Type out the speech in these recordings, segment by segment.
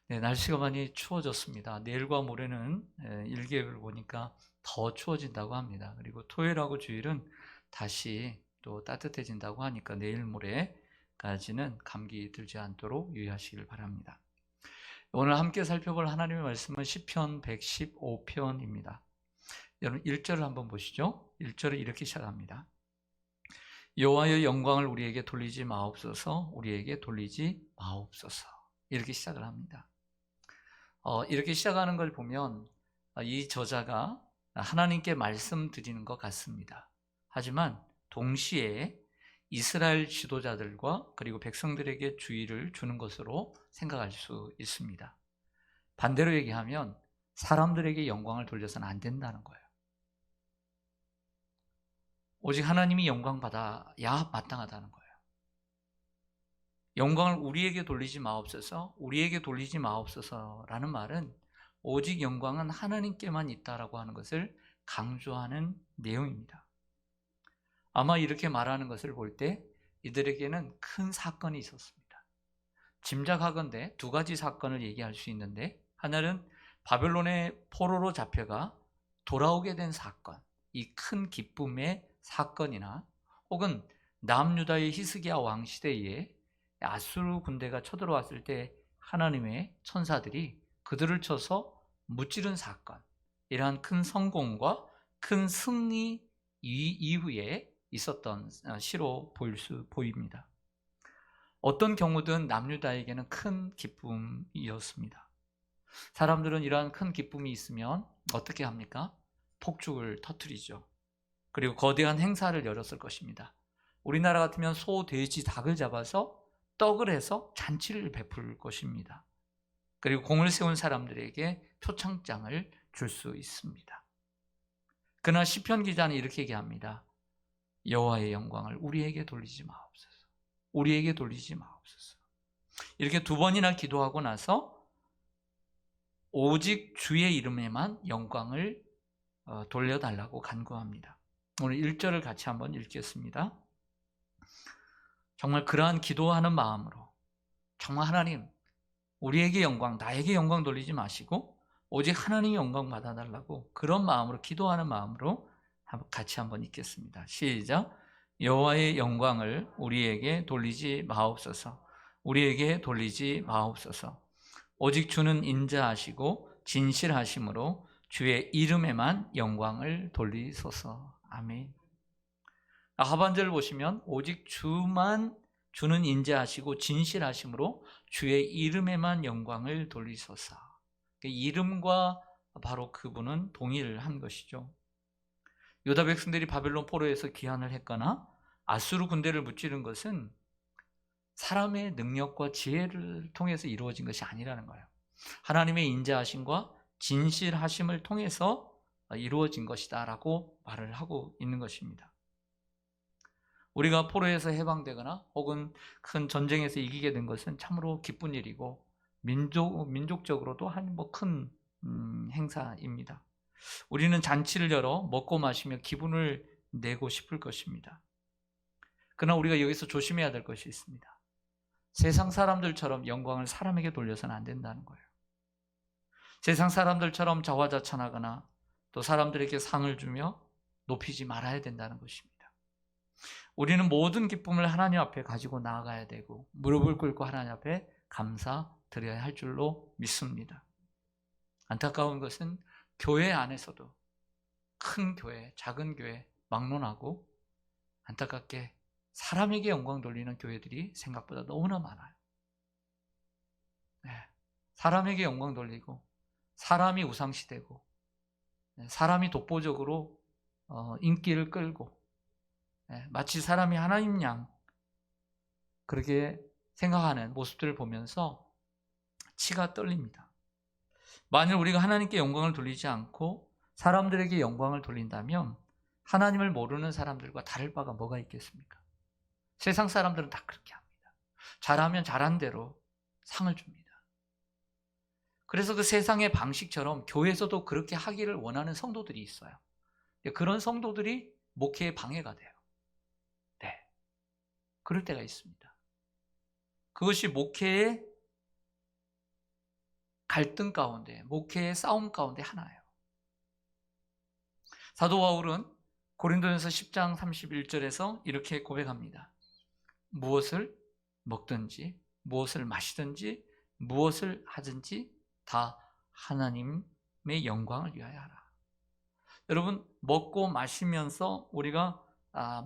네, 날씨가 많이 추워졌습니다. 내일과 모레는 일기예보를 보니까 더 추워진다고 합니다. 그리고 토요일하고 주일은 다시 또 따뜻해진다고 하니까 내일 모레까지는 감기 들지 않도록 유의하시길 바랍니다. 오늘 함께 살펴볼 하나님의 말씀은 시편 115편입니다. 여러분 1절을 한번 보시죠. 1절을 이렇게 시작합니다. 여호와의 영광을 우리에게 돌리지 마옵소서, 우리에게 돌리지 마옵소서. 이렇게 시작을 합니다. 이렇게 시작하는 걸 보면 이 저자가 하나님께 말씀드리는 것 같습니다. 하지만 동시에 이스라엘 지도자들과 그리고 백성들에게 주의를 주는 것으로 생각할 수 있습니다. 반대로 얘기하면 사람들에게 영광을 돌려서는 안 된다는 거예요. 오직 하나님이 영광 받아야 마땅하다는 거예요. 영광을 우리에게 돌리지 마옵소서, 우리에게 돌리지 마옵소서라는 말은 오직 영광은 하나님께만 있다라고 하는 것을 강조하는 내용입니다. 아마 이렇게 말하는 것을 볼 때 이들에게는 큰 사건이 있었습니다. 짐작하건대 두 가지 사건을 얘기할 수 있는데, 하나는 바벨론의 포로로 잡혀가 돌아오게 된 사건, 이 큰 기쁨의 사건이나 혹은 남유다의 히스기야 왕 시대에 아수르 군대가 쳐들어왔을 때 하나님의 천사들이 그들을 쳐서 무찌른 사건, 이러한 큰 성공과 큰 승리 이후에 있었던 시로 보입니다. 어떤 경우든 남유다에게는 큰 기쁨이었습니다. 사람들은 이러한 큰 기쁨이 있으면 어떻게 합니까? 폭죽을 터뜨리죠. 그리고 거대한 행사를 열었을 것입니다. 우리나라 같으면 소, 돼지, 닭을 잡아서 떡을 해서 잔치를 베풀 것입니다. 그리고 공을 세운 사람들에게 표창장을 줄 수 있습니다. 그러나 시편 기자는 이렇게 얘기합니다. 여호와의 영광을 우리에게 돌리지 마옵소서, 우리에게 돌리지 마옵소서. 이렇게 두 번이나 기도하고 나서 오직 주의 이름에만 영광을 돌려달라고 간구합니다. 오늘 1절을 같이 한번 읽겠습니다. 정말 그러한 기도하는 마음으로 정말 하나님, 우리에게 영광, 나에게 영광 돌리지 마시고 오직 하나님이 영광 받아달라고, 그런 마음으로 기도하는 마음으로 같이 한번 읽겠습니다. 시작. 여호와의 영광을 우리에게 돌리지 마옵소서, 우리에게 돌리지 마옵소서. 오직 주는 인자하시고 진실하심으로 주의 이름에만 영광을 돌리소서. 아멘. 하반절을 보시면 오직 주는 인자하시고 진실하심으로 주의 이름에만 영광을 돌리소서. 이름과 바로 그분은 동일한 것이죠. 유다 백성들이 바벨론 포로에서 귀환을 했거나 아수르 군대를 무찌른 것은 사람의 능력과 지혜를 통해서 이루어진 것이 아니라는 거예요. 하나님의 인자하심과 진실하심을 통해서 이루어진 것이다라고 말을 하고 있는 것입니다. 우리가 포로에서 해방되거나 혹은 큰 전쟁에서 이기게 된 것은 참으로 기쁜 일이고 민족적으로도 큰 행사입니다. 우리는 잔치를 열어 먹고 마시며 기분을 내고 싶을 것입니다. 그러나 우리가 여기서 조심해야 될 것이 있습니다. 세상 사람들처럼 영광을 사람에게 돌려서는 안 된다는 거예요. 세상 사람들처럼 자화자찬하거나 또 사람들에게 상을 주며 높이지 말아야 된다는 것입니다. 우리는 모든 기쁨을 하나님 앞에 가지고 나아가야 되고 무릎을 꿇고 하나님 앞에 감사드려야 할 줄로 믿습니다. 안타까운 것은 교회 안에서도 큰 교회, 작은 교회 막론하고 안타깝게 사람에게 영광 돌리는 교회들이 생각보다 너무나 많아요. 사람에게 영광 돌리고 사람이 우상시되고 사람이 독보적으로 인기를 끌고 마치 사람이 하나님 양 그렇게 생각하는 모습들을 보면서 치가 떨립니다. 만일 우리가 하나님께 영광을 돌리지 않고 사람들에게 영광을 돌린다면 하나님을 모르는 사람들과 다를 바가 뭐가 있겠습니까? 세상 사람들은 다 그렇게 합니다. 잘하면 잘한 대로 상을 줍니다. 그래서 그 세상의 방식처럼 교회에서도 그렇게 하기를 원하는 성도들이 있어요. 그런 성도들이 목회에 방해가 돼요. 네, 그럴 때가 있습니다. 그것이 목회의 갈등 가운데, 목회의 싸움 가운데 하나예요. 사도 바울은 고린도전서 10장 31절에서 이렇게 고백합니다. 무엇을 먹든지 무엇을 마시든지 무엇을 하든지 다 하나님의 영광을 위하여 하라. 여러분, 먹고 마시면서 우리가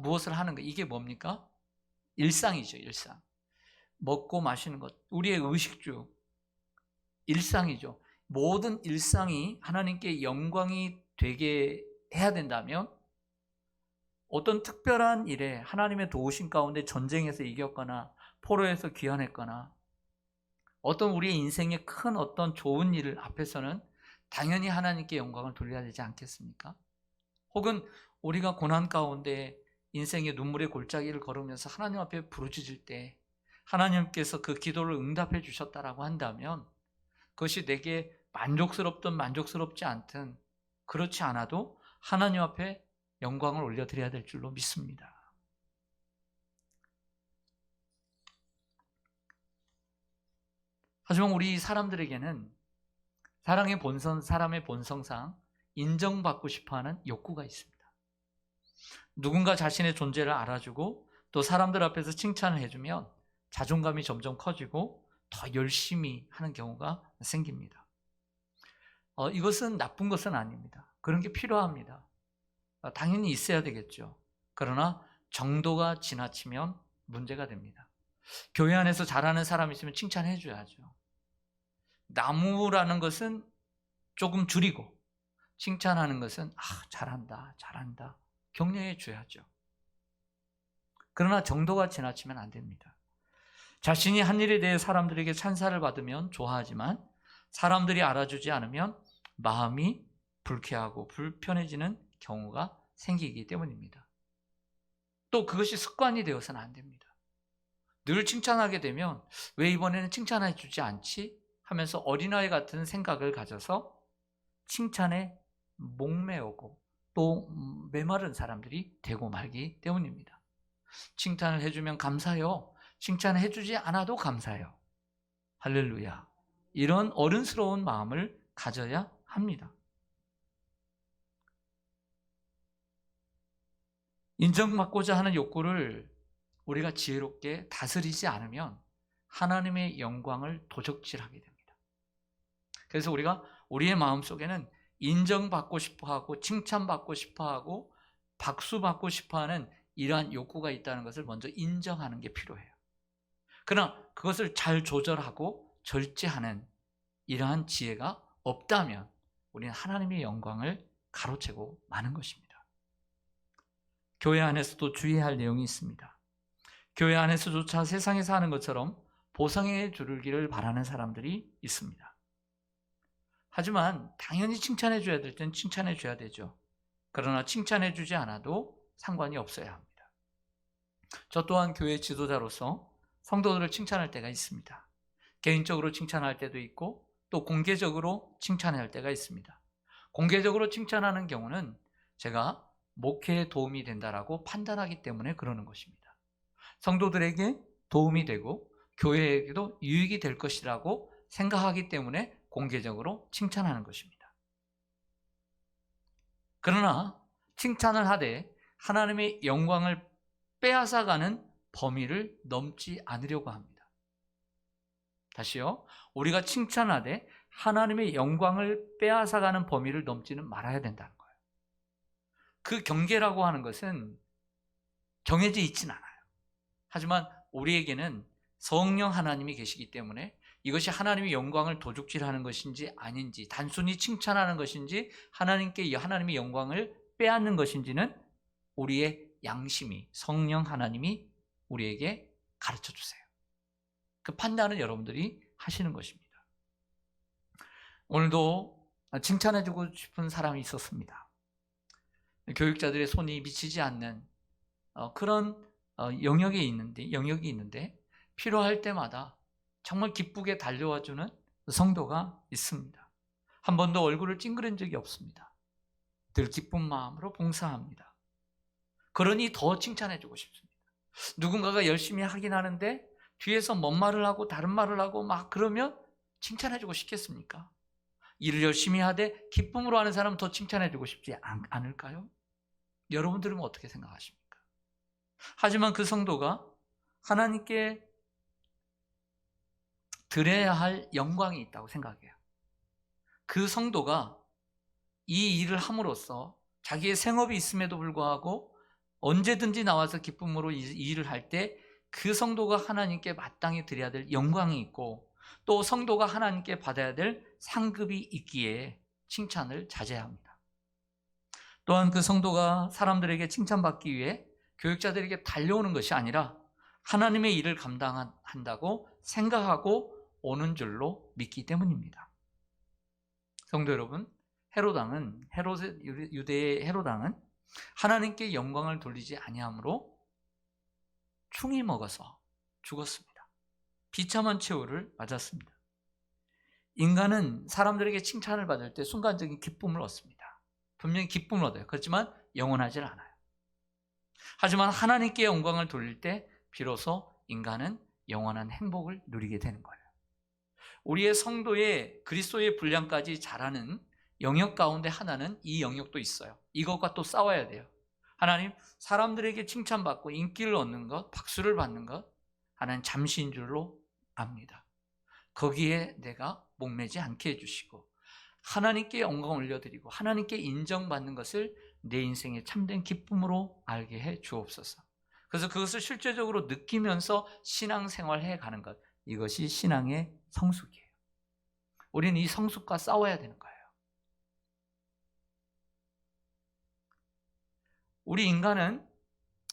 무엇을 하는 거, 이게 뭡니까? 일상이죠. 일상. 먹고 마시는 것, 우리의 의식주, 일상이죠. 모든 일상이 하나님께 영광이 되게 해야 된다면 어떤 특별한 일에 하나님의 도우심 가운데 전쟁에서 이겼거나 포로에서 귀환했거나 어떤 우리의 인생의 큰 어떤 좋은 일 앞에서는 당연히 하나님께 영광을 돌려야 되지 않겠습니까? 혹은 우리가 고난 가운데 인생의 눈물의 골짜기를 걸으면서 하나님 앞에 부르짖을 때 하나님께서 그 기도를 응답해 주셨다라고 한다면 그것이 내게 만족스럽든 만족스럽지 않든 그렇지 않아도 하나님 앞에 영광을 올려드려야 될 줄로 믿습니다. 하지만 우리 사람들에게는 사람의 본성상 인정받고 싶어하는 욕구가 있습니다. 누군가 자신의 존재를 알아주고 또 사람들 앞에서 칭찬을 해주면 자존감이 점점 커지고 더 열심히 하는 경우가 생깁니다. 이것은 나쁜 것은 아닙니다. 그런 게 필요합니다. 당연히 있어야 되겠죠. 그러나 정도가 지나치면 문제가 됩니다. 교회 안에서 잘하는 사람이 있으면 칭찬해 줘야죠. 나무라는 것은 조금 줄이고 칭찬하는 것은 잘한다, 잘한다 격려해 줘야죠. 그러나 정도가 지나치면 안 됩니다. 자신이 한 일에 대해 사람들에게 찬사를 받으면 좋아하지만 사람들이 알아주지 않으면 마음이 불쾌하고 불편해지는 경우가 생기기 때문입니다. 또 그것이 습관이 되어서는 안 됩니다. 늘 칭찬하게 되면 왜 이번에는 칭찬해 주지 않지? 하면서 어린아이 같은 생각을 가져서 칭찬에 목매오고 또 메마른 사람들이 되고 말기 때문입니다. 칭찬을 해주면 감사해요. 칭찬을 해주지 않아도 감사해요. 할렐루야. 이런 어른스러운 마음을 가져야 합니다. 인정받고자 하는 욕구를 우리가 지혜롭게 다스리지 않으면 하나님의 영광을 도적질하게 됩니다. 그래서 우리가 우리의 마음속에는 인정받고 싶어하고 칭찬받고 싶어하고 박수받고 싶어하는 이러한 욕구가 있다는 것을 먼저 인정하는 게 필요해요. 그러나 그것을 잘 조절하고 절제하는 이러한 지혜가 없다면 우리는 하나님의 영광을 가로채고 마는 것입니다. 교회 안에서도 주의할 내용이 있습니다. 교회 안에서조차 세상에서 하는 것처럼 보상해 주기를 바라는 사람들이 있습니다. 하지만 당연히 칭찬해 줘야 될 땐 칭찬해 줘야 되죠. 그러나 칭찬해 주지 않아도 상관이 없어야 합니다. 저 또한 교회 지도자로서 성도들을 칭찬할 때가 있습니다. 개인적으로 칭찬할 때도 있고 또 공개적으로 칭찬할 때가 있습니다. 공개적으로 칭찬하는 경우는 제가 목회에 도움이 된다라고 판단하기 때문에 그러는 것입니다. 성도들에게 도움이 되고 교회에게도 유익이 될 것이라고 생각하기 때문에 공개적으로 칭찬하는 것입니다. 그러나 칭찬을 하되 하나님의 영광을 빼앗아가는 범위를 넘지 않으려고 합니다. 다시요. 우리가 칭찬하되 하나님의 영광을 빼앗아가는 범위를 넘지는 말아야 된다는 거예요. 그 경계라고 하는 것은 정해져 있진 않아요. 하지만 우리에게는 성령 하나님이 계시기 때문에 이것이 하나님의 영광을 도둑질하는 것인지 아닌지, 단순히 칭찬하는 것인지 하나님께 하나님의 영광을 빼앗는 것인지는 우리의 양심이, 성령 하나님이 우리에게 가르쳐 주세요. 그 판단은 여러분들이 하시는 것입니다. 오늘도 칭찬해주고 싶은 사람이 있었습니다. 교육자들의 손이 미치지 않는 그런 영역이 있는데 필요할 때마다 정말 기쁘게 달려와주는 성도가 있습니다. 한 번도 얼굴을 찡그린 적이 없습니다. 늘 기쁜 마음으로 봉사합니다. 그러니 더 칭찬해주고 싶습니다. 누군가가 열심히 하긴 하는데 뒤에서 뭔 말을 하고 다른 말을 하고 막 그러면 칭찬해주고 싶겠습니까? 일을 열심히 하되 기쁨으로 하는 사람은 더 칭찬해주고 싶지 않을까요? 여러분들은 어떻게 생각하십니까? 하지만 그 성도가 하나님께 드려야 할 영광이 있다고 생각해요. 그 성도가 이 일을 함으로써 자기의 생업이 있음에도 불구하고 언제든지 나와서 기쁨으로 이 일을 할 때 그 성도가 하나님께 마땅히 드려야 될 영광이 있고, 또 성도가 하나님께 받아야 될 상급이 있기에 칭찬을 자제해야 합니다. 또한 그 성도가 사람들에게 칭찬받기 위해 교육자들에게 달려오는 것이 아니라 하나님의 일을 감당한다고 생각하고 오는 줄로 믿기 때문입니다. 성도 여러분, 유대의 헤로당은 하나님께 영광을 돌리지 아니하므로 충이 먹어서 죽었습니다. 비참한 최후를 맞았습니다. 인간은 사람들에게 칭찬을 받을 때 순간적인 기쁨을 얻습니다. 분명히 기쁨을 얻어요. 그렇지만 영원하지 않아요. 하지만 하나님께 영광을 돌릴 때 비로소 인간은 영원한 행복을 누리게 되는 거예요. 우리의 성도의 그리스도의 분량까지 자라는 영역 가운데 하나는 이 영역도 있어요. 이것과 또 싸워야 돼요. 하나님, 사람들에게 칭찬받고 인기를 얻는 것, 박수를 받는 것, 하나님 잠시인 줄로 압니다. 거기에 내가 목매지 않게 해주시고 하나님께 영광 올려드리고 하나님께 인정받는 것을 내 인생의 참된 기쁨으로 알게 해 주옵소서. 그래서 그것을 실제적으로 느끼면서 신앙생활 해가는 것, 이것이 신앙의 성숙이에요. 우리는 이 성숙과 싸워야 되는 거예요. 우리 인간은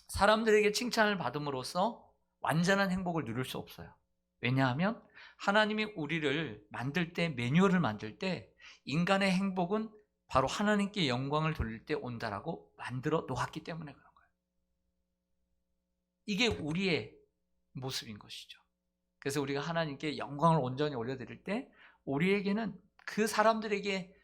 사람들에게 칭찬을 받음으로써 완전한 행복을 누릴 수 없어요. 왜냐하면 하나님이 우리를 만들 때, 매뉴얼을 만들 때 인간의 행복은 바로 하나님께 영광을 돌릴 때 온다라고 만들어 놓았기 때문에 그런 거예요. 이게 우리의 모습인 것이죠. 그래서 우리가 하나님께 영광을 온전히 올려드릴 때 우리에게는 그 사람들에게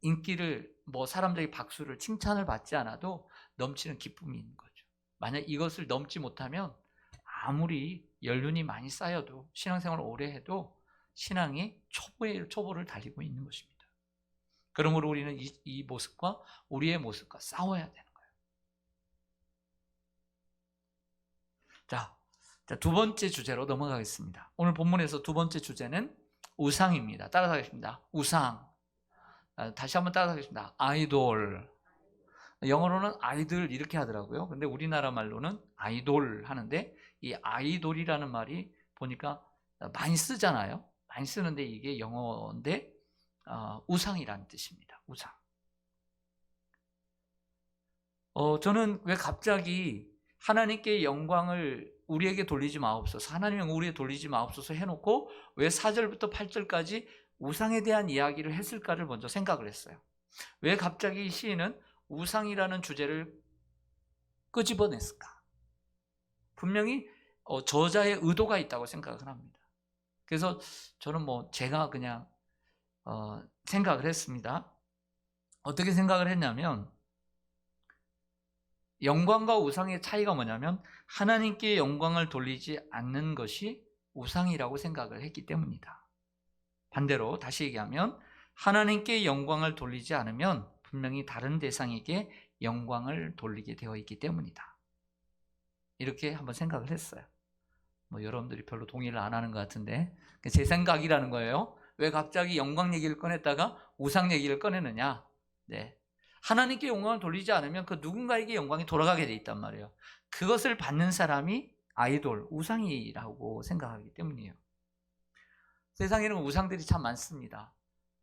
인기를, 사람들에게 박수를, 칭찬을 받지 않아도 넘치는 기쁨이 있는 거죠. 만약 이것을 넘지 못하면 아무리 연륜이 많이 쌓여도, 신앙생활을 오래 해도 신앙이 초보를 달리고 있는 것입니다. 그러므로 우리는 이 모습과 우리의 모습과 싸워야 되는 거예요. 자, 두 번째 주제로 넘어가겠습니다. 오늘 본문에서 두 번째 주제는 우상입니다. 따라가겠습니다. 우상. 다시 한번 따라가겠습니다. 아이돌. 영어로는 아이들 이렇게 하더라고요. 근데 우리나라 말로는 아이돌 하는데, 이 아이돌이라는 말이 보니까 많이 쓰잖아요. 많이 쓰는데 이게 영어인데 우상이라는 뜻입니다. 우상. 저는 왜 갑자기 하나님께 영광을 우리에게 돌리지 마옵소서, 하나님의 우리에게 돌리지 마옵소서 해놓고 왜 4절부터 8절까지 우상에 대한 이야기를 했을까를 먼저 생각을 했어요. 왜 갑자기 시인은 우상이라는 주제를 끄집어냈을까? 분명히 저자의 의도가 있다고 생각을 합니다. 그래서 저는 제가 그냥 생각을 했습니다. 어떻게 생각을 했냐면, 영광과 우상의 차이가 뭐냐면 하나님께 영광을 돌리지 않는 것이 우상이라고 생각을 했기 때문이다. 반대로 다시 얘기하면 하나님께 영광을 돌리지 않으면 분명히 다른 대상에게 영광을 돌리게 되어 있기 때문이다. 이렇게 한번 생각을 했어요. 여러분들이 별로 동의를 안 하는 것 같은데 제 생각이라는 거예요. 왜 갑자기 영광 얘기를 꺼냈다가 우상 얘기를 꺼내느냐? 네. 하나님께 영광을 돌리지 않으면 그 누군가에게 영광이 돌아가게 돼 있단 말이에요. 그것을 받는 사람이 아이돌, 우상이라고 생각하기 때문이에요. 세상에는 우상들이 참 많습니다.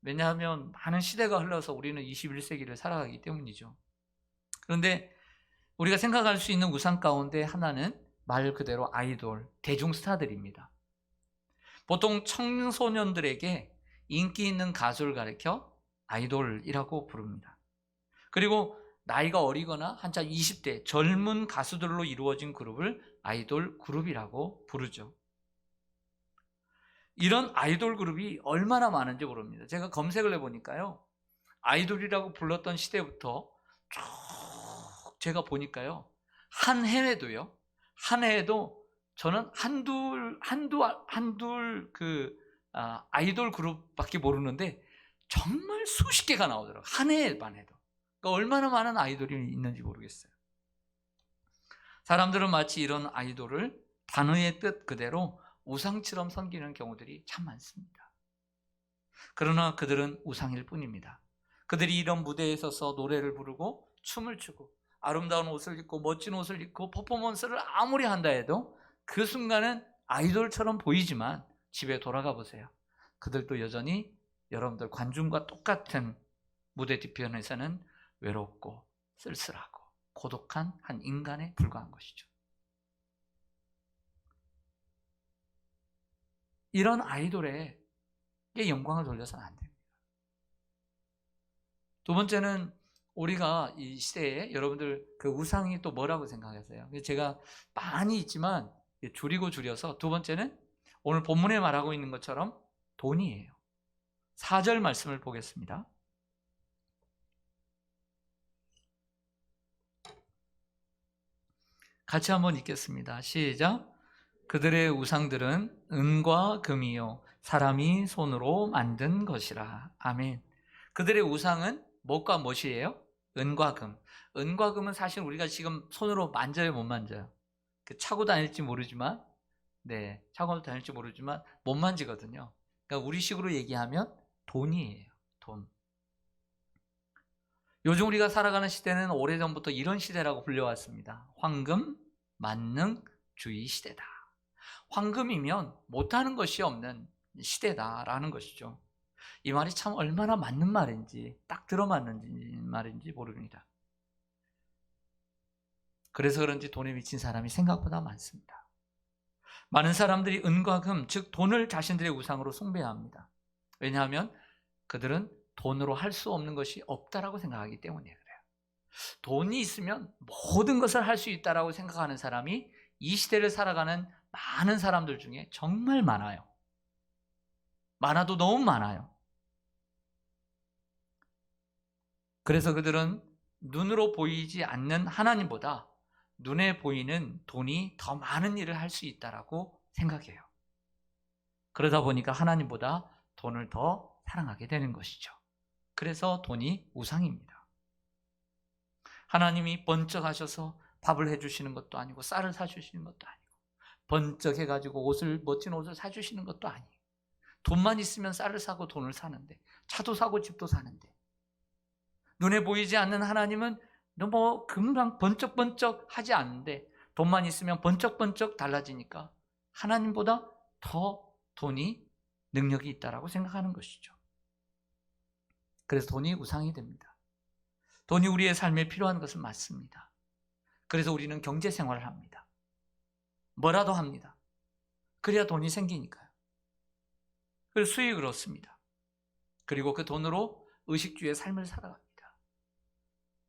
왜냐하면 많은 시대가 흘러서 우리는 21세기를 살아가기 때문이죠. 그런데 우리가 생각할 수 있는 우상 가운데 하나는 말 그대로 아이돌, 대중스타들입니다. 보통 청소년들에게 인기 있는 가수를 가리켜 아이돌이라고 부릅니다. 그리고 나이가 어리거나 한참 20대 젊은 가수들로 이루어진 그룹을 아이돌 그룹이라고 부르죠. 이런 아이돌 그룹이 얼마나 많은지 모릅니다. 제가 검색을 해보니까요, 아이돌이라고 불렀던 시대부터 쭉 제가 보니까요, 한 해에도 저는 한둘 그 아이돌 그룹밖에 모르는데 정말 수십 개가 나오더라고요. 한 해만 해도. 그러니까 얼마나 많은 아이돌이 있는지 모르겠어요. 사람들은 마치 이런 아이돌을 단어의 뜻 그대로 우상처럼 섬기는 경우들이 참 많습니다. 그러나 그들은 우상일 뿐입니다. 그들이 이런 무대에 서서 노래를 부르고 춤을 추고 아름다운 옷을 입고 멋진 옷을 입고 퍼포먼스를 아무리 한다 해도 그 순간은 아이돌처럼 보이지만 집에 돌아가 보세요. 그들도 여전히 여러분들 관중과 똑같은 무대 뒤편에서는 외롭고 쓸쓸하고 고독한 한 인간에 불과한 것이죠. 이런 아이돌에 영광을 돌려서는 안 됩니다. 두 번째는 우리가 이 시대에 여러분들 그 우상이 또 뭐라고 생각하세요? 제가 많이 있지만 줄여서 두 번째는 오늘 본문에 말하고 있는 것처럼 돈이에요. 4절 말씀을 보겠습니다. 같이 한번 읽겠습니다. 시작. 그들의 우상들은 은과 금이요 사람이 손으로 만든 것이라. 아멘. 그들의 우상은 무엇과 무엇이에요? 은과 금. 은과 금은 사실 우리가 지금 손으로 만져요, 못 만져요? 차고 다닐지 모르지만, 차고 다닐지 모르지만 못 만지거든요. 그러니까 우리식으로 얘기하면 돈이에요. 돈. 요즘 우리가 살아가는 시대는 오래전부터 이런 시대라고 불려왔습니다. 황금, 만능, 주의 시대다. 황금이면 못하는 것이 없는 시대다라는 것이죠. 이 말이 참 얼마나 맞는 말인지, 딱 들어맞는 말인지 모릅니다. 그래서 그런지 돈에 미친 사람이 생각보다 많습니다. 많은 사람들이 은과 금, 즉 돈을 자신들의 우상으로 숭배합니다. 왜냐하면 그들은 돈으로 할 수 없는 것이 없다라고 생각하기 때문에 그래요. 돈이 있으면 모든 것을 할 수 있다라고 생각하는 사람이 이 시대를 살아가는 많은 사람들 중에 정말 많아요. 많아도 너무 많아요. 그래서 그들은 눈으로 보이지 않는 하나님보다 눈에 보이는 돈이 더 많은 일을 할 수 있다라고 생각해요. 그러다 보니까 하나님보다 돈을 더 사랑하게 되는 것이죠. 그래서 돈이 우상입니다. 하나님이 번쩍 하셔서 밥을 해주시는 것도 아니고 쌀을 사주시는 것도 아니고 번쩍 해가지고 멋진 옷을 사주시는 것도 아니에요. 돈만 있으면 쌀을 사고 돈을 사는데, 차도 사고 집도 사는데, 눈에 보이지 않는 하나님은 뭐 금방 번쩍번쩍 하지 않는데 돈만 있으면 번쩍번쩍 달라지니까 하나님보다 더 돈이 능력이 있다라고 생각하는 것이죠. 그래서 돈이 우상이 됩니다. 돈이 우리의 삶에 필요한 것은 맞습니다. 그래서 우리는 경제 생활을 합니다. 뭐라도 합니다. 그래야 돈이 생기니까요. 그래서 수익을 얻습니다. 그리고 그 돈으로 의식주의 삶을 살아갑니다.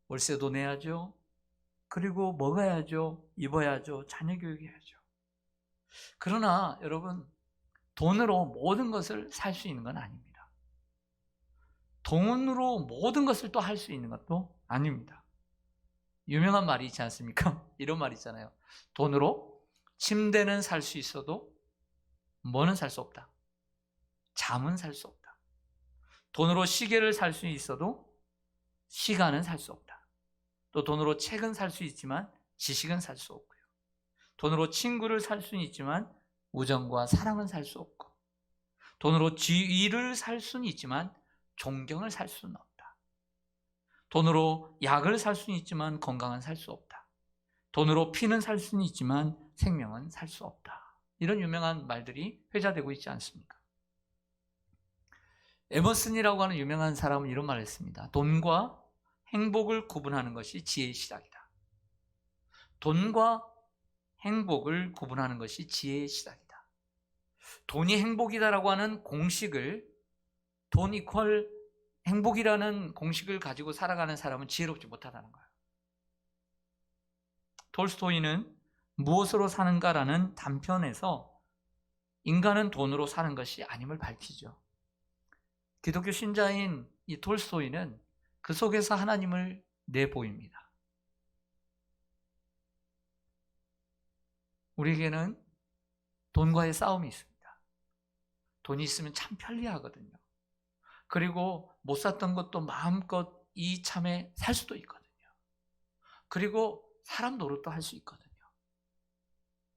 월세도 내야죠. 그리고 먹어야죠. 입어야죠. 자녀 교육해야죠. 그러나 여러분, 돈으로 모든 것을 살 수 있는 건 아닙니다. 돈으로 모든 것을 또 할 수 있는 것도 아닙니다. 유명한 말이 있지 않습니까? 이런 말 있잖아요. 돈으로 침대는 살 수 있어도 뭐는 살 수 없다. 잠은 살 수 없다. 돈으로 시계를 살 수 있어도 시간은 살 수 없다. 또 돈으로 책은 살 수 있지만 지식은 살 수 없고요. 돈으로 친구를 살 수는 있지만 우정과 사랑은 살 수 없고, 돈으로 지위를 살 수는 있지만 존경을 살 수는 없다. 돈으로 약을 살 수는 있지만 건강은 살 수 없다. 돈으로 피는 살 수는 있지만 생명은 살 수 없다. 이런 유명한 말들이 회자되고 있지 않습니까? 에머슨이라고 하는 유명한 사람은 이런 말을 했습니다. 돈과 행복을 구분하는 것이 지혜의 시작이다. 돈과 행복을 구분하는 것이 지혜의 시작이다. 돈이 행복이다라고 하는 공식을, 돈 이퀄 행복이라는 공식을 가지고 살아가는 사람은 지혜롭지 못하다는 거예요. 톨스토이는 무엇으로 사는가라는 단편에서 인간은 돈으로 사는 것이 아님을 밝히죠. 기독교 신자인 이 톨스토이는 그 속에서 하나님을 내보입니다. 우리에게는 돈과의 싸움이 있습니다. 돈이 있으면 참 편리하거든요. 그리고 못 샀던 것도 마음껏 이참에 살 수도 있거든요. 그리고 사람 노릇도 할 수 있거든요.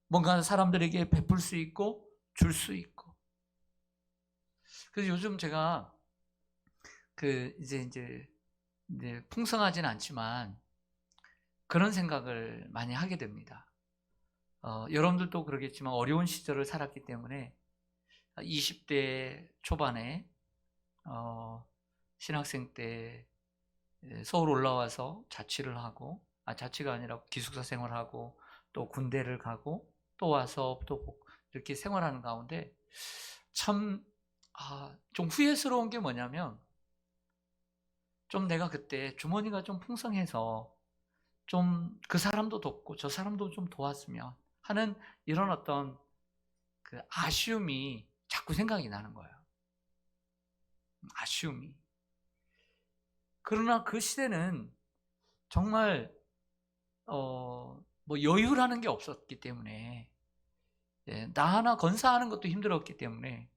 뭔가 사람들에게 베풀 수 있고 줄 수 있고. 그래서 요즘 제가 이제 풍성하진 않지만 그런 생각을 많이 하게 됩니다. 여러분들도 그러겠지만 어려운 시절을 살았기 때문에 20대 초반에 신학생 때 서울 올라와서 자취를 하고, 자취가 아니라 기숙사 생활하고, 또 군대를 가고, 또 와서 또 이렇게 생활하는 가운데 참 좀 후회스러운 게 뭐냐면, 좀 내가 그때 주머니가 좀 풍성해서 좀 그 사람도 돕고 저 사람도 좀 도왔으면 하는 이런 어떤 그 아쉬움이 자꾸 생각이 나는 거예요. 아쉬움이. 그러나 그 시대는 정말 뭐 여유라는 게 없었기 때문에, 나 하나 건사하는 것도 힘들었기 때문에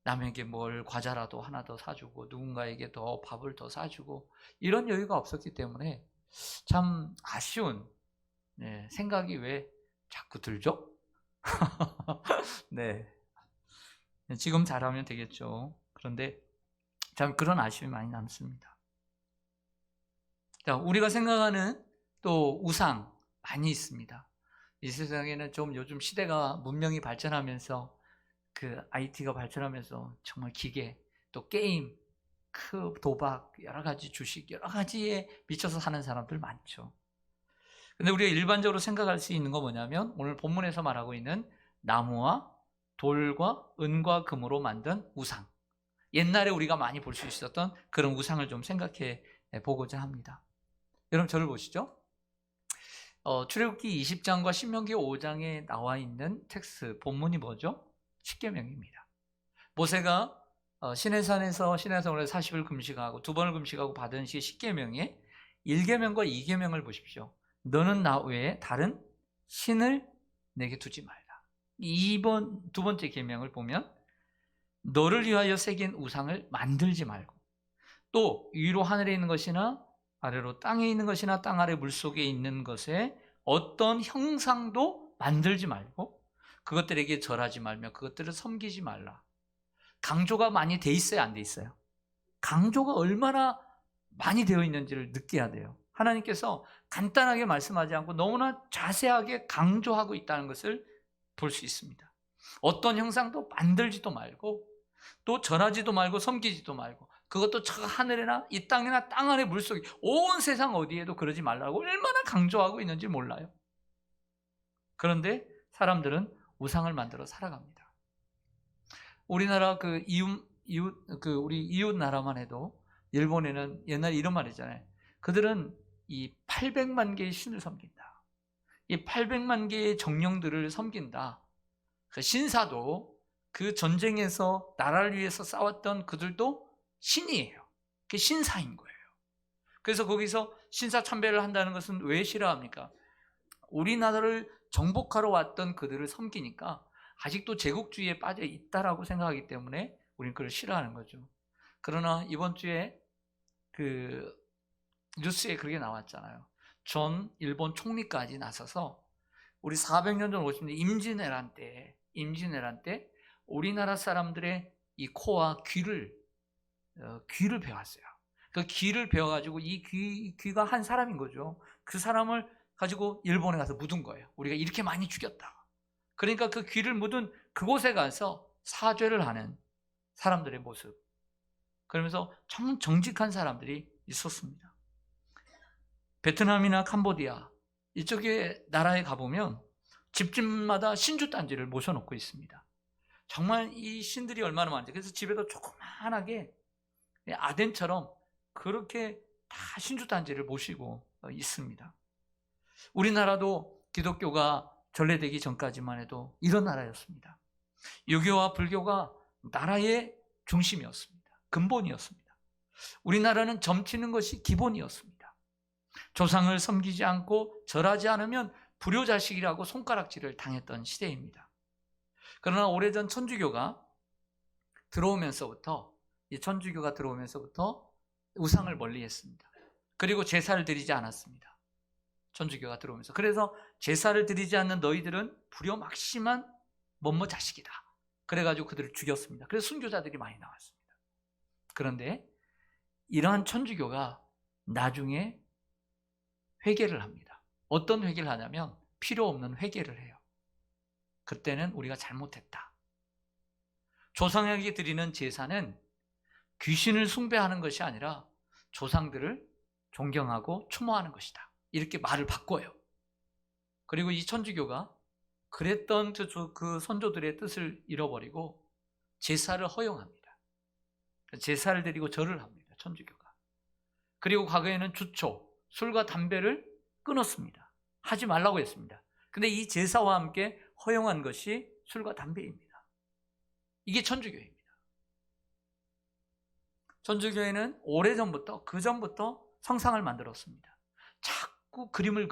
남에게 뭘 과자라도 하나 더 사주고 누군가에게 더 밥을 더 사주고 이런 여유가 없었기 때문에 참 아쉬운 생각이 왜 자꾸 들죠? 네, 지금 잘하면 되겠죠. 그런데 참 그런 아쉬움이 많이 남습니다. 자, 우리가 생각하는 또 우상 많이 있습니다. 이 세상에는 좀 요즘 시대가 문명이 발전하면서 그 IT가 발전하면서 정말 기계, 또 게임, 도박, 여러 가지 주식, 여러 가지에 미쳐서 사는 사람들 많죠. 근데 우리가 일반적으로 생각할 수 있는 건 뭐냐면 오늘 본문에서 말하고 있는 나무와 돌과 은과 금으로 만든 우상. 옛날에 우리가 많이 볼 수 있었던 그런 우상을 좀 생각해 보고자 합니다. 여러분 저를 보시죠. 출애굽기 20장과 신명기 5장에 나와 있는 텍스트 본문이 뭐죠? 십계명입니다. 모세가 시내산에서 시내성으로 40일 금식하고 2번을 금식하고 받은 시 십계명에 1계명과 2계명을 보십시오. 너는 나 외에 다른 신을 내게 두지 말라. 두 번째 계명을 보면 너를 위하여 새긴 우상을 만들지 말고, 또 위로 하늘에 있는 것이나 아래로 땅에 있는 것이나 땅 아래 물속에 있는 것에 어떤 형상도 만들지 말고 그것들에게 절하지 말며 그것들을 섬기지 말라. 강조가 많이 돼 있어요, 안 돼 있어요? 강조가 얼마나 많이 되어 있는지를 느껴야 돼요. 하나님께서 간단하게 말씀하지 않고 너무나 자세하게 강조하고 있다는 것을 볼 수 있습니다. 어떤 형상도 만들지도 말고 또 절하지도 말고 섬기지도 말고, 그것도 저 하늘이나 이 땅이나 땅 안에 물속에 온 세상 어디에도 그러지 말라고 얼마나 강조하고 있는지 몰라요. 그런데 사람들은 우상을 만들어 살아갑니다. 우리나라 우리 이웃 나라만 해도 일본에는 옛날에 이런 말 있잖아요. 그들은 이 800만 개의 신을 섬긴다. 이 800만 개의 정령들을 섬긴다. 그 신사도 그 전쟁에서 나라를 위해서 싸웠던 그들도 신이에요. 그게 신사인 거예요. 그래서 거기서 신사 참배를 한다는 것은 왜 싫어합니까? 우리나라를 정복하러 왔던 그들을 섬기니까 아직도 제국주의에 빠져 있다라고 생각하기 때문에 우리는 그걸 싫어하는 거죠. 그러나 이번 주에 그 뉴스에 그렇게 나왔잖아요. 전 일본 총리까지 나서서 우리 400년 전 50년 임진왜란 때 우리나라 사람들의 이 코와 귀를 배웠어요. 그 귀를 배워가지고 이 귀가 한 사람인 거죠. 그 사람을 가지고 일본에 가서 묻은 거예요. 우리가 이렇게 많이 죽였다. 그러니까 그 귀를 묻은 그곳에 가서 사죄를 하는 사람들의 모습. 그러면서 참 정직한 사람들이 있었습니다. 베트남이나 캄보디아 이쪽에 나라에 가보면 집집마다 신주단지를 모셔놓고 있습니다. 정말 이 신들이 얼마나 많은지. 그래서 집에도 조그만하게 아덴처럼 그렇게 다 신주단지를 모시고 있습니다. 우리나라도 기독교가 전래되기 전까지만 해도 이런 나라였습니다. 유교와 불교가 나라의 중심이었습니다. 근본이었습니다. 우리나라는 점치는 것이 기본이었습니다. 조상을 섬기지 않고 절하지 않으면 불효자식이라고 손가락질을 당했던 시대입니다. 그러나 오래전 천주교가 들어오면서부터, 이 천주교가 들어오면서부터 우상을 멀리했습니다. 그리고 제사를 드리지 않았습니다. 천주교가 들어오면서. 그래서 제사를 드리지 않는 너희들은 불효막심한 뭐뭐 자식이다. 그래가지고 그들을 죽였습니다. 그래서 순교자들이 많이 나왔습니다. 그런데 이러한 천주교가 나중에 회개를 합니다. 어떤 회개를 하냐면 필요 없는 회개를 해요. 그때는 우리가 잘못했다. 조상에게 드리는 제사는 귀신을 숭배하는 것이 아니라 조상들을 존경하고 추모하는 것이다. 이렇게 말을 바꿔요. 그리고 이 천주교가 그랬던 그 선조들의 뜻을 잃어버리고 제사를 허용합니다. 제사를 드리고 절을 합니다. 천주교가. 그리고 과거에는 주초, 술과 담배를 끊었습니다. 하지 말라고 했습니다. 근데 이 제사와 함께 허용한 것이 술과 담배입니다. 이게 천주교입니다. 천주교회는 오래전부터, 그전부터 성상을 만들었습니다. 자꾸 그림을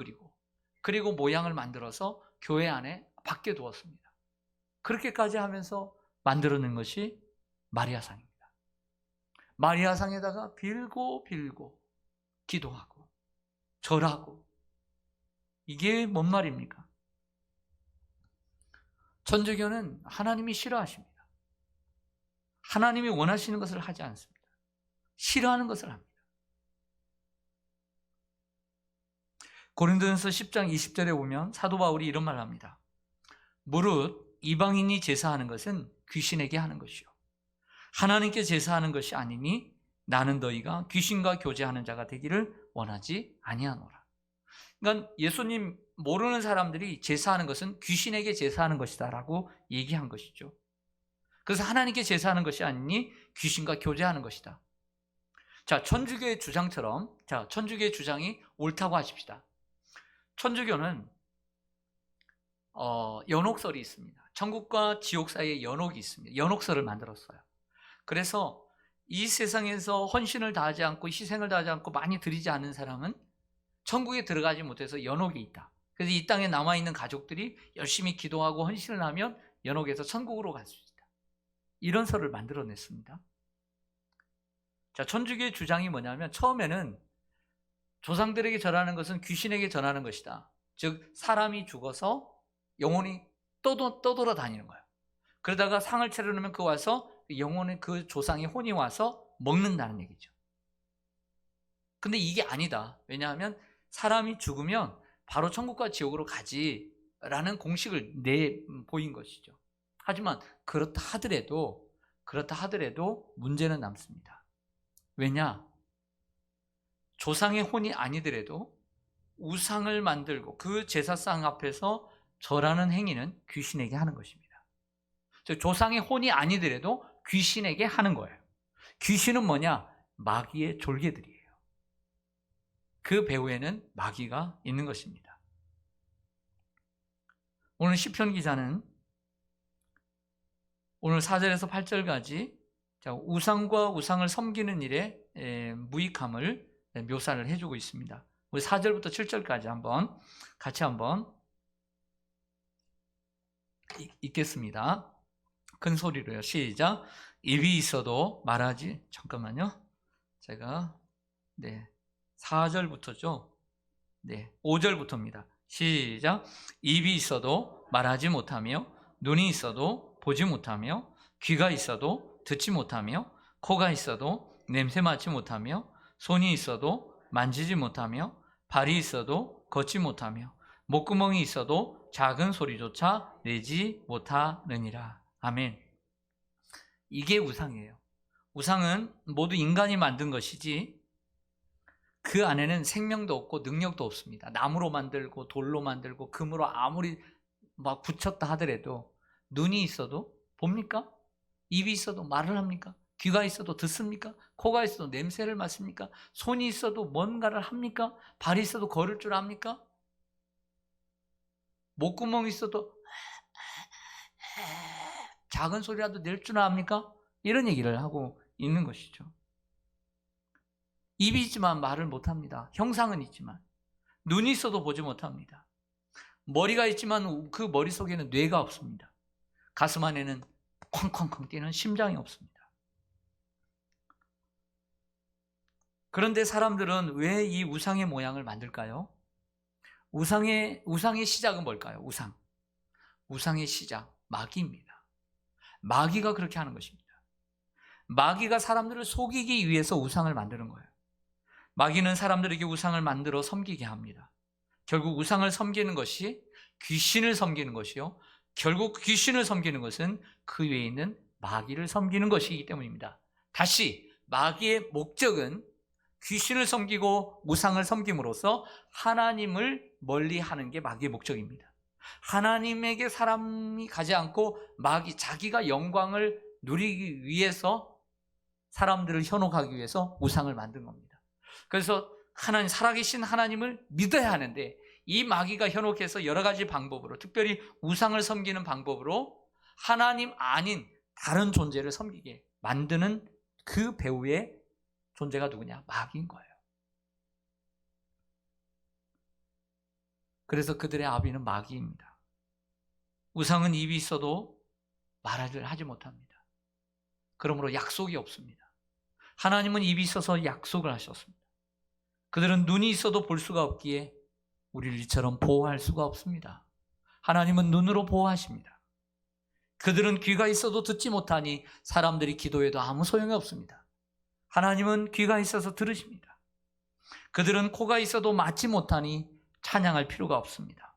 그리고 모양을 만들어서 교회 안에 밖에 두었습니다. 그렇게까지 하면서 만들어낸 것이 마리아상입니다. 마리아상에다가 빌고 기도하고 절하고, 이게 뭔 말입니까? 천주교는 하나님이 싫어하십니다. 하나님이 원하시는 것을 하지 않습니다. 싫어하는 것을 합니다. 고린도전서 10장 20절에 보면 사도 바울이 이런 말을 합니다. 무릇 이방인이 제사하는 것은 귀신에게 하는 것이요 하나님께 제사하는 것이 아니니 나는 너희가 귀신과 교제하는 자가 되기를 원하지 아니하노라. 그러니까 예수님 모르는 사람들이 제사하는 것은 귀신에게 제사하는 것이다 라고 얘기한 것이죠. 그래서 하나님께 제사하는 것이 아니니 귀신과 교제하는 것이다. 자, 천주교의 주장처럼, 천주교의 주장이 옳다고 하십시다. 천주교는 연옥설이 있습니다. 천국과 지옥 사이에 연옥이 있습니다. 연옥설을 만들었어요. 그래서 이 세상에서 헌신을 다하지 않고 희생을 다하지 않고 많이 드리지 않은 사람은 천국에 들어가지 못해서 연옥이 있다. 그래서 이 땅에 남아있는 가족들이 열심히 기도하고 헌신을 하면 연옥에서 천국으로 갈 수 있다. 이런 설을 만들어냈습니다. 자, 천주교의 주장이 뭐냐면 처음에는 조상들에게 절하는 것은 귀신에게 전하는 것이다. 즉 사람이 죽어서 영혼이 떠돌아 다니는 거예요. 그러다가 상을 차려놓으면 그 와서 영혼의 그 조상의 혼이 와서 먹는다는 얘기죠. 근데 이게 아니다. 왜냐하면 사람이 죽으면 바로 천국과 지옥으로 가지라는 공식을 내보인 것이죠. 하지만 그렇다 하더라도 문제는 남습니다. 왜냐? 조상의 혼이 아니더라도 우상을 만들고 그 제사상 앞에서 절하는 행위는 귀신에게 하는 것입니다. 조상의 혼이 아니더라도 귀신에게 하는 거예요. 귀신은 뭐냐? 마귀의 졸개들이에요. 그 배후에는 마귀가 있는 것입니다. 오늘 시편 기자는 오늘 4절에서 8절까지 우상과 우상을 섬기는 일에 무익함을 묘사를 해주고 있습니다. 우리 4절부터 7절까지 같이 한번 읽겠습니다. 큰 소리로요. 시작. 입이 있어도 말하지. 잠깐만요. 제가 4절부터죠. 5절부터입니다. 시작. 입이 있어도 말하지 못하며 눈이 있어도 보지 못하며 귀가 있어도 듣지 못하며 코가 있어도 냄새 맡지 못하며 손이 있어도 만지지 못하며 발이 있어도 걷지 못하며 목구멍이 있어도 작은 소리조차 내지 못하느니라. 아멘. 이게 우상이에요. 우상은 모두 인간이 만든 것이지 그 안에는 생명도 없고 능력도 없습니다. 나무로 만들고 돌로 만들고 금으로 아무리 막 붙였다 하더라도 눈이 있어도 봅니까? 입이 있어도 말을 합니까? 귀가 있어도 듣습니까? 코가 있어도 냄새를 맡습니까? 손이 있어도 뭔가를 합니까? 발이 있어도 걸을 줄 압니까? 목구멍이 있어도 작은 소리라도 낼 줄 압니까? 이런 얘기를 하고 있는 것이죠. 입이 있지만 말을 못합니다. 형상은 있지만. 눈이 있어도 보지 못합니다. 머리가 있지만 그 머릿속에는 뇌가 없습니다. 가슴 안에는 쾅쾅쾅 뛰는 심장이 없습니다. 그런데 사람들은 왜 이 우상의 모양을 만들까요? 우상의 시작은 뭘까요? 우상의 시작, 마귀입니다. 마귀가 그렇게 하는 것입니다. 마귀가 사람들을 속이기 위해서 우상을 만드는 거예요. 마귀는 사람들에게 우상을 만들어 섬기게 합니다. 결국 우상을 섬기는 것이 귀신을 섬기는 것이요, 결국 귀신을 섬기는 것은 그 외에 있는 마귀를 섬기는 것이기 때문입니다. 다시 마귀의 목적은 귀신을 섬기고 우상을 섬김으로써 하나님을 멀리하는 게 마귀의 목적입니다. 하나님에게 사람이 가지 않고 자기가 영광을 누리기 위해서 사람들을 현혹하기 위해서 우상을 만든 겁니다. 그래서 살아계신 하나님을 믿어야 하는데, 이 마귀가 현혹해서 여러 가지 방법으로, 특별히 우상을 섬기는 방법으로 하나님 아닌 다른 존재를 섬기게 만드는 그 배후의 존재가 누구냐? 마귀인 거예요. 그래서 그들의 아비는 마귀입니다. 우상은 입이 있어도 말을 하지 못합니다. 그러므로 약속이 없습니다. 하나님은 입이 있어서 약속을 하셨습니다. 그들은 눈이 있어도 볼 수가 없기에 우리를 이처럼 보호할 수가 없습니다. 하나님은 눈으로 보호하십니다. 그들은 귀가 있어도 듣지 못하니 사람들이 기도해도 아무 소용이 없습니다. 하나님은 귀가 있어서 들으십니다. 그들은 코가 있어도 맡지 못하니 찬양할 필요가 없습니다.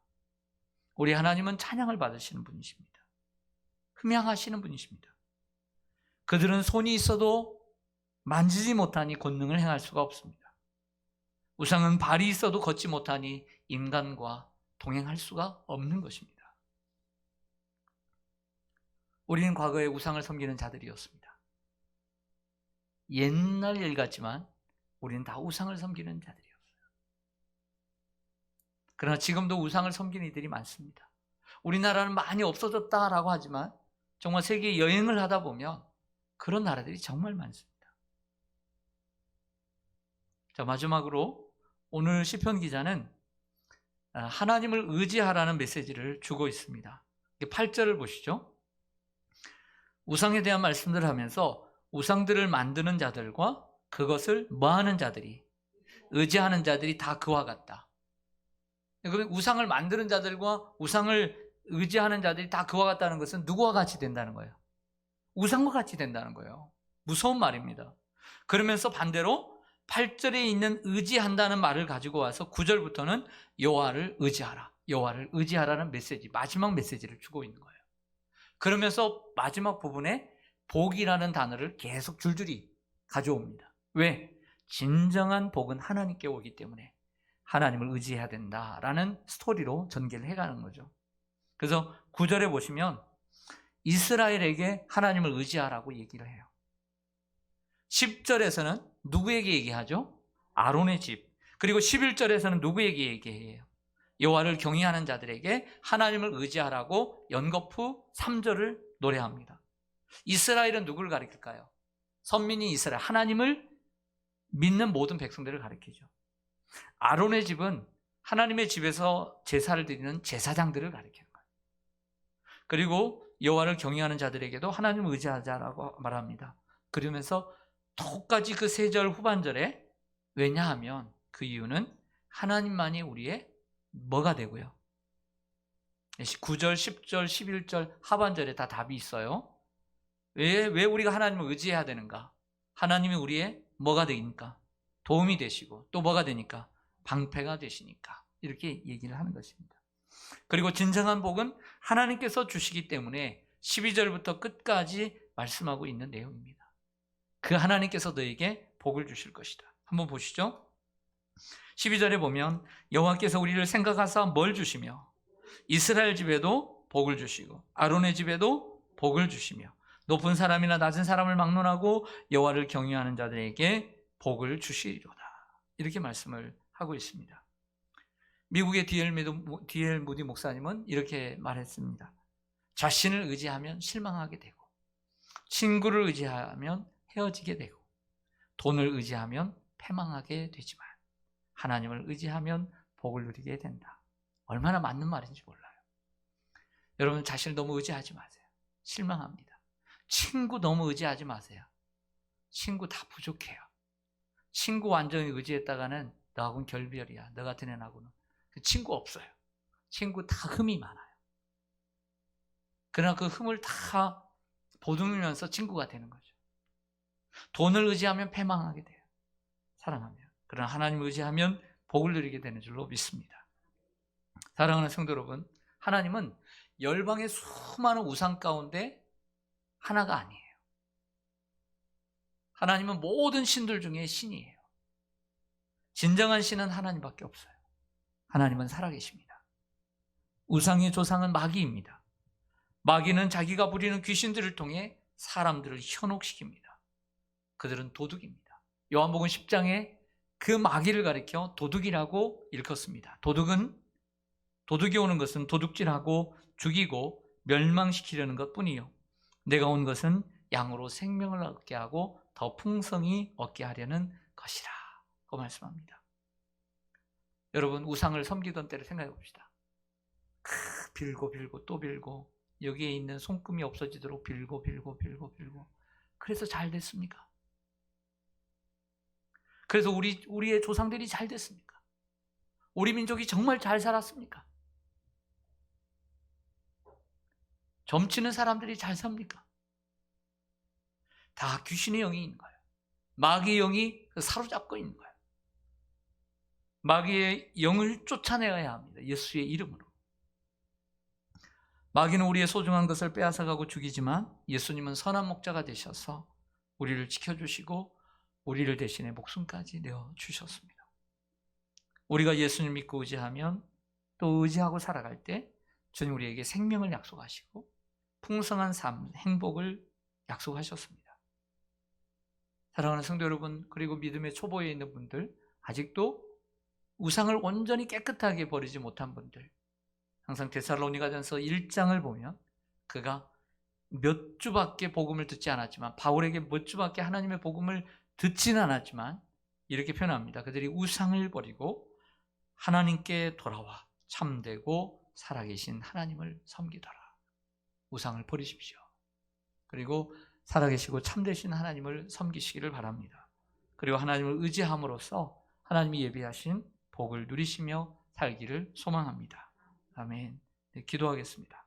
우리 하나님은 찬양을 받으시는 분이십니다. 흠양하시는 분이십니다. 그들은 손이 있어도 만지지 못하니 권능을 행할 수가 없습니다. 우상은 발이 있어도 걷지 못하니 인간과 동행할 수가 없는 것입니다. 우리는 과거에 우상을 섬기는 자들이었습니다. 옛날 일 같지만 우리는 다 우상을 섬기는 자들이었어요. 그러나 지금도 우상을 섬기는 이들이 많습니다. 우리나라는 많이 없어졌다라고 하지만 정말 세계 여행을 하다 보면 그런 나라들이 정말 많습니다. 자, 마지막으로 오늘 시편 기자는 하나님을 의지하라는 메시지를 주고 있습니다. 8절을 보시죠. 우상에 대한 말씀들을 하면서 우상들을 만드는 자들과 그것을 뭐하는 자들이, 의지하는 자들이 다 그와 같다. 그러면 우상을 만드는 자들과 우상을 의지하는 자들이 다 그와 같다는 것은 누구와 같이 된다는 거예요? 우상과 같이 된다는 거예요. 무서운 말입니다. 그러면서 반대로 8절에 있는 의지한다는 말을 가지고 와서 9절부터는 여호와를 의지하라, 여호와를 의지하라는 메시지, 마지막 메시지를 주고 있는 거예요. 그러면서 마지막 부분에 복이라는 단어를 계속 줄줄이 가져옵니다. 왜? 진정한 복은 하나님께 오기 때문에 하나님을 의지해야 된다라는 스토리로 전개를 해가는 거죠. 그래서 9절에 보시면 이스라엘에게 하나님을 의지하라고 얘기를 해요. 10절에서는 누구에게 얘기하죠? 아론의 집. 그리고 11절에서는 누구에게 얘기해요? 여호와를 경외하는 자들에게 하나님을 의지하라고 연거푸 3절을 노래합니다. 이스라엘은 누구를 가리킬까요? 선민이 이스라엘, 하나님을 믿는 모든 백성들을 가리키죠. 아론의 집은 하나님의 집에서 제사를 드리는 제사장들을 가리키는 거예요. 그리고 여호와를 경외하는 자들에게도 하나님을 의지하자라고 말합니다. 그러면서 똑같이 그 3절 후반절에, 왜냐하면 그 이유는 하나님만이 우리의 뭐가 되고요? 9절, 10절, 11절 하반절에 다 답이 있어요. 왜 우리가 하나님을 의지해야 되는가? 하나님이 우리의 뭐가 되니까? 도움이 되시고, 또 뭐가 되니까? 방패가 되시니까. 이렇게 얘기를 하는 것입니다. 그리고 진정한 복은 하나님께서 주시기 때문에 12절부터 끝까지 말씀하고 있는 내용입니다. 그 하나님께서 너에게 복을 주실 것이다. 한번 보시죠. 12절에 보면 여호와께서 우리를 생각하사 뭘 주시며 이스라엘 집에도 복을 주시고 아론의 집에도 복을 주시며 높은 사람이나 낮은 사람을 막론하고 여호와를 경외하는 자들에게 복을 주시리로다. 이렇게 말씀을 하고 있습니다. 미국의 D.L. 무디 목사님은 이렇게 말했습니다. 자신을 의지하면 실망하게 되고, 친구를 의지하면 헤어지게 되고, 돈을 의지하면 패망하게 되지만 하나님을 의지하면 복을 누리게 된다. 얼마나 맞는 말인지 몰라요. 여러분 자신을 너무 의지하지 마세요. 실망합니다. 친구 너무 의지하지 마세요. 친구 다 부족해요. 친구 완전히 의지했다가는 너하고는 결별이야. 너 같은 애하고는. 친구 없어요. 친구 다 흠이 많아요. 그러나 그 흠을 다 보듬으면서 친구가 되는 거죠. 돈을 의지하면 패망하게 돼요. 사랑하면. 그러나 하나님을 의지하면 복을 누리게 되는 줄로 믿습니다. 사랑하는 성도 여러분, 하나님은 열방의 수많은 우상 가운데 하나가 아니에요. 하나님은 모든 신들 중에 신이에요. 진정한 신은 하나님밖에 없어요. 하나님은 살아계십니다. 우상의 조상은 마귀입니다. 마귀는 자기가 부리는 귀신들을 통해 사람들을 현혹시킵니다. 그들은 도둑입니다. 요한복음 10장에 그 마귀를 가리켜 도둑이라고 일컫습니다. 도둑이 오는 것은 도둑질하고 죽이고 멸망시키려는 것뿐이요, 내가 온 것은 양으로 생명을 얻게 하고 더 풍성히 얻게 하려는 것이라 고 말씀합니다. 여러분, 우상을 섬기던 때를 생각해 봅시다. 빌고 또 빌고, 여기에 있는 손금이 없어지도록 빌고 그래서 잘 됐습니까? 그래서 우리의 조상들이 잘 됐습니까? 우리 민족이 정말 잘 살았습니까? 점치는 사람들이 잘 삽니까? 다 귀신의 영이 있는 거예요. 마귀의 영이 사로잡고 있는 거예요. 마귀의 영을 쫓아내야 합니다. 예수의 이름으로. 마귀는 우리의 소중한 것을 빼앗아가고 죽이지만 예수님은 선한 목자가 되셔서 우리를 지켜주시고 우리를 대신에 목숨까지 내어주셨습니다. 우리가 예수님 믿고 의지하면, 또 의지하고 살아갈 때 주님 우리에게 생명을 약속하시고 풍성한 삶, 행복을 약속하셨습니다. 사랑하는 성도 여러분, 그리고 믿음의 초보에 있는 분들, 아직도 우상을 온전히 깨끗하게 버리지 못한 분들, 항상 데살로니가전서 1장을 보면 그가 몇 주밖에 복음을 듣지 않았지만, 바울에게 몇 주밖에 하나님의 복음을 듣지는 않았지만 이렇게 표현합니다. 그들이 우상을 버리고 하나님께 돌아와 참되고 살아계신 하나님을 섬기더라. 우상을 버리십시오. 그리고 살아계시고 참되신 하나님을 섬기시기를 바랍니다. 그리고 하나님을 의지함으로써 하나님이 예비하신 복을 누리시며 살기를 소망합니다. 아멘. 네, 기도하겠습니다.